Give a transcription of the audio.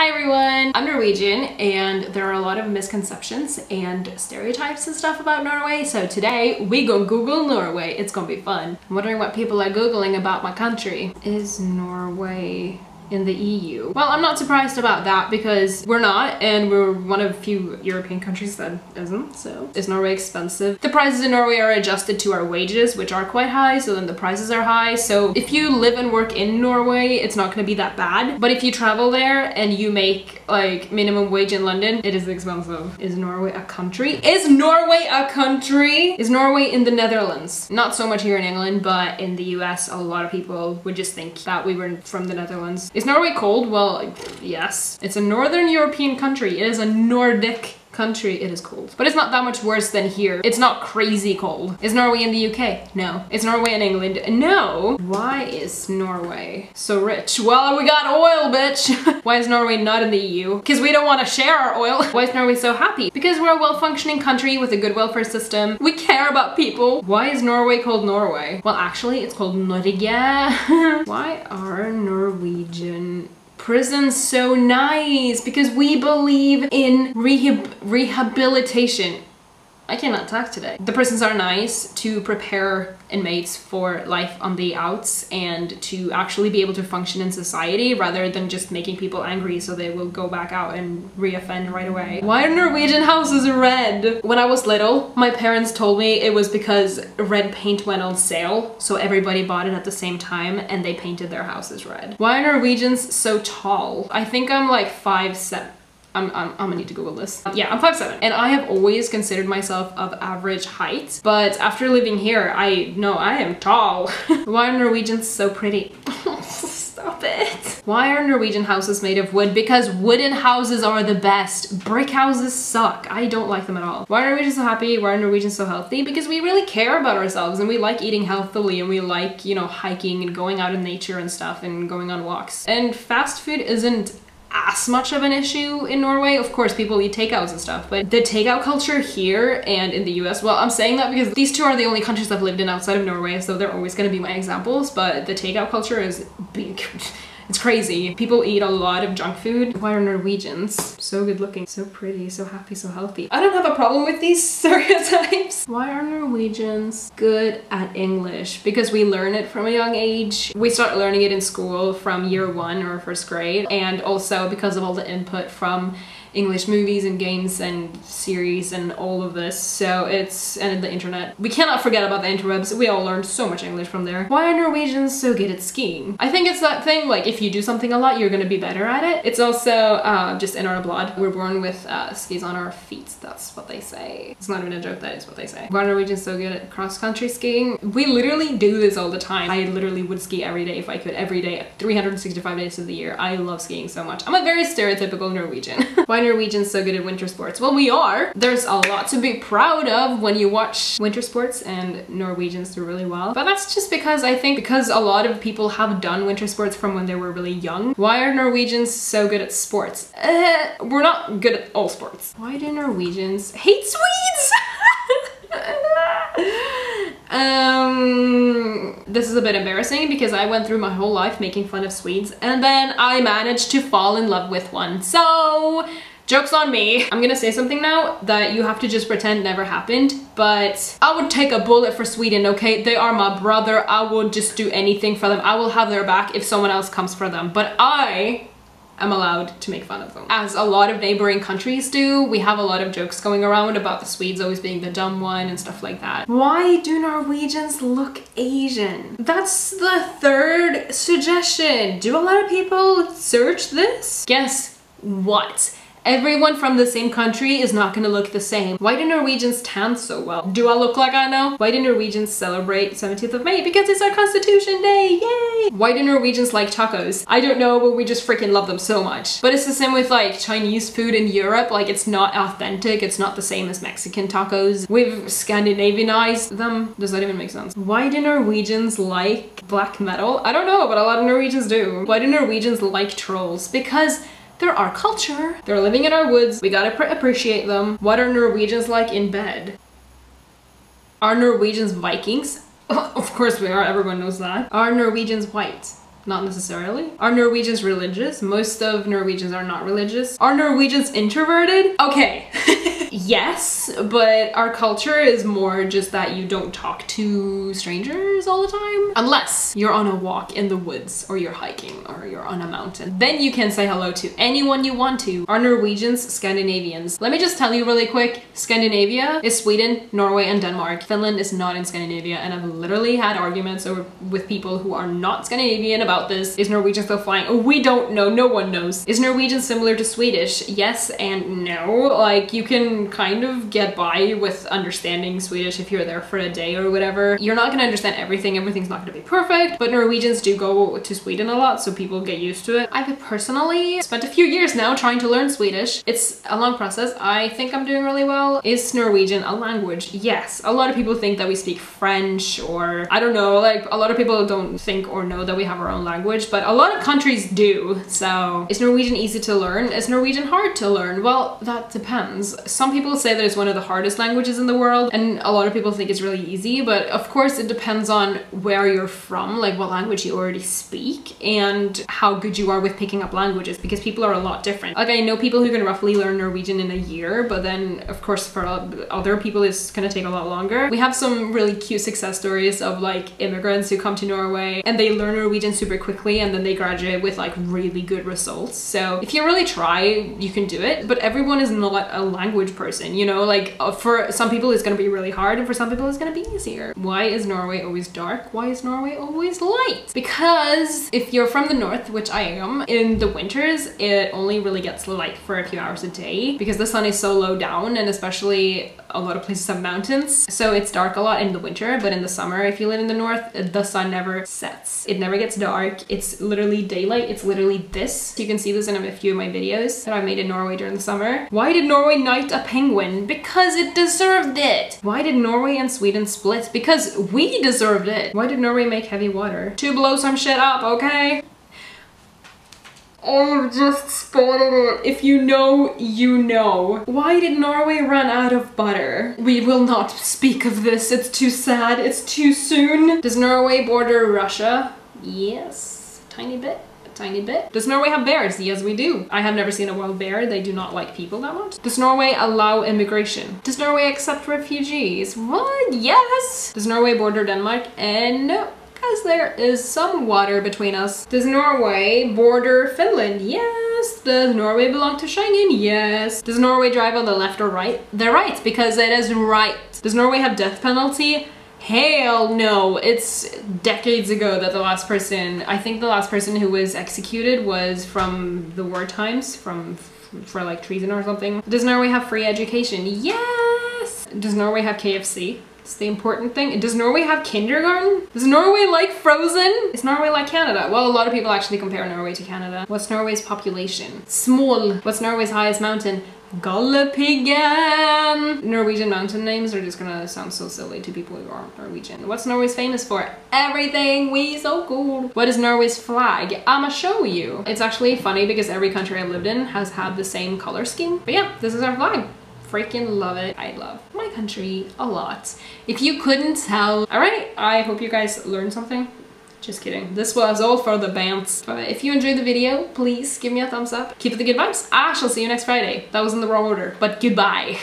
Hi everyone, I'm Norwegian and there are a lot of misconceptions and stereotypes and stuff about Norway, so today we gonna Google Norway. It's gonna be fun. I'm wondering what people are Googling about my country. Is Norway in the EU? Well, I'm not surprised about that because we're not, and we're one of a few European countries that isn't, so. Is Norway expensive? The prices in Norway are adjusted to our wages, which are quite high, so then the prices are high. So if you live and work in Norway, it's not gonna be that bad. But if you travel there and you make like minimum wage in London, it is expensive. Is Norway a country? Is Norway a country? Is Norway in the Netherlands? Not so much here in England, but in the US, a lot of people would just think that we were from the Netherlands. Is Norway cold? Well, yes. It's a Northern European country. It is a Nordic country. It is cold. But it's not that much worse than here. It's not crazy cold. Is Norway in the UK? No. Is Norway in England? No. Why is Norway so rich? Well, we got oil, bitch. Why is Norway not in the EU? Because we don't want to share our oil. Why is Norway so happy? Because we're a well-functioning country with a good welfare system. We care about people. Why is Norway called Norway? Well, actually, it's called Norge. Why are Norwegian prisons so nice? Because we believe in rehabilitation. I cannot talk today. The prisons are nice to prepare inmates for life on the outs and to actually be able to function in society rather than just making people angry so they will go back out and re-offend right away. Why are Norwegian houses red? When I was little, my parents told me it was because red paint went on sale, so everybody bought it at the same time and they painted their houses red. Why are Norwegians so tall? I think I'm like 5'7". I'm gonna need to Google this. Yeah, I'm 5'7", and I have always considered myself of average height, but after living here, I know I am tall. Why are Norwegians so pretty? Stop it. Why are Norwegian houses made of wood? Because wooden houses are the best. Brick houses suck. I don't like them at all. Why are Norwegians so happy? Why are Norwegians so healthy? Because we really care about ourselves and we like eating healthily and we like, you know, hiking and going out in nature and stuff and going on walks. And fast food isn't as much of an issue in Norway. Of course, people eat takeouts and stuff, but the takeout culture here and in the US, well, I'm saying that because these two are the only countries I've lived in outside of Norway, so they're always gonna be my examples, but the takeout culture is big. It's crazy. People eat a lot of junk food. Why are Norwegians so good looking, so pretty, so happy, so healthy? I don't have a problem with these stereotypes. Why are Norwegians good at English? Because we learn it from a young age. We start learning it in school from year 1 or 1st grade, and also because of all the input from English movies and games and series and all of this, so and the internet. We cannot forget about the interwebs. We all learned so much English from there. Why are Norwegians so good at skiing? I think it's that thing, like if you do something a lot, you're gonna be better at it. It's also just in our blood. We're born with skis on our feet. That's what they say. It's not even a joke, that is what they say. Why are Norwegians so good at cross-country skiing? We literally do this all the time. I literally would ski every day if I could, every day, 365 days of the year. I love skiing so much. I'm a very stereotypical Norwegian. Why Norwegians so good at winter sports? Well, we are. There's a lot to be proud of when you watch winter sports, and Norwegians do really well. But that's just because I think because a lot of people have done winter sports from when they were really young. Why are Norwegians so good at sports? We're not good at all sports. Why do Norwegians hate Swedes? This is a bit embarrassing because I went through my whole life making fun of Swedes and then I managed to fall in love with one. So, joke's on me. I'm gonna say something now that you have to just pretend never happened, but I would take a bullet for Sweden, okay? They are my brother. I would just do anything for them. I will have their back if someone else comes for them, but I am allowed to make fun of them. As a lot of neighboring countries do, we have a lot of jokes going around about the Swedes always being the dumb one and stuff like that. Why do Norwegians look Asian? That's the 3rd suggestion. Do a lot of people search this? Guess what? Everyone from the same country is not gonna look the same. Why do Norwegians tan so well? Do I look like I know? Why do Norwegians celebrate 17th of May? Because it's our Constitution Day, yay! Why do Norwegians like tacos? I don't know, but we just freaking love them so much. But it's the same with like Chinese food in Europe. Like it's not authentic, it's not the same as Mexican tacos. We've Scandinavianized them. Does that even make sense? Why do Norwegians like black metal? I don't know, but a lot of Norwegians do. Why do Norwegians like trolls? Because they're our culture. They're living in our woods. We gotta appreciate them. What are Norwegians like in bed? Are Norwegians Vikings? Of course we are, everyone knows that. Are Norwegians white? Not necessarily. Are Norwegians religious? Most of Norwegians are not religious. Are Norwegians introverted? Okay. Yes, but our culture is more just that you don't talk to strangers all the time. Unless you're on a walk in the woods, or you're hiking, or you're on a mountain. Then you can say hello to anyone you want to. Are Norwegians Scandinavians? Let me just tell you really quick, Scandinavia is Sweden, Norway, and Denmark. Finland is not in Scandinavia, and I've literally had arguments with people who are not Scandinavian about this. Is Norwegian still flying? Oh, we don't know, no one knows. Is Norwegian similar to Swedish? Yes and no. Like, you can kind of get by with understanding Swedish if you're there for a day or whatever. You're not gonna understand everything, everything's not gonna be perfect, but Norwegians do go to Sweden a lot, so people get used to it. I've personally spent a few years now trying to learn Swedish. It's a long process. I think I'm doing really well. Is Norwegian a language? Yes. A lot of people think that we speak French, or I don't know, like a lot of people don't think or know that we have our own language, but a lot of countries do. So is Norwegian easy to learn? Is Norwegian hard to learn? Well, that depends. Some people say that it's one of the hardest languages in the world, and a lot of people think it's really easy, but of course it depends on where you're from, like what language you already speak, and how good you are with picking up languages, because people are a lot different. Like, I know people who can roughly learn Norwegian in a year, but then of course for other people it's gonna take a lot longer. We have some really cute success stories of like immigrants who come to Norway and they learn Norwegian super quickly, and then they graduate with like really good results. So if you really try, you can do it, but everyone is not a language person, you know, like for some people it's gonna be really hard, and for some people it's gonna be easier. Why is Norway always dark? Why is Norway always light? Because if you're from the north, which I am, in the winters it only really gets light for a few hours a day because the sun is so low down, and especially a lot of places have mountains, so it's dark a lot in the winter. But in the summer, if you live in the north, the sun never sets. It never gets dark. It's literally daylight. It's literally this. You can see this in a few of my videos that I've made in Norway during the summer. Why did Norway knight a penguin? Because it deserved it. Why did Norway and Sweden split? Because we deserved it. Why did Norway make heavy water? To blow some shit up, okay? Oh, just spotted it. If you know, you know. Why did Norway run out of butter? We will not speak of this. It's too sad. It's too soon. Does Norway border Russia? Yes, a tiny bit. Tiny bit. Does Norway have bears? Yes, we do. I have never seen a wild bear. They do not like people that much. Does Norway allow immigration? Does Norway accept refugees? What? Yes. Does Norway border Denmark? No. Because there is some water between us. Does Norway border Finland? Yes. Does Norway belong to Schengen? Yes. Does Norway drive on the left or right? The right, because it is right. Does Norway have death penalty? Hell no. It's decades ago that the last person, I think the last person who was executed was from the war times, for like treason or something. Does Norway have free education? Yes. Does Norway have KFC? It's the important thing. Does Norway have kindergarten? Does Norway like Frozen? Is Norway like Canada? Well, a lot of people actually compare Norway to Canada. What's Norway's population? Small. What's Norway's highest mountain? Galdhøpiggen. Norwegian mountain names are just gonna sound so silly to people who aren't Norwegian. What's Norway's famous for? Everything. We so cool. What is Norway's flag? I'ma show you. It's actually funny because every country I've lived in has had the same color scheme. But yeah, this is our flag. Freaking love it. I love my country a lot. If you couldn't tell. Alright, I hope you guys learned something. Just kidding. This was all for the bants. But if you enjoyed the video, please give me a thumbs up. Keep it the good vibes. I shall see you next Friday. That was in the wrong order, but goodbye.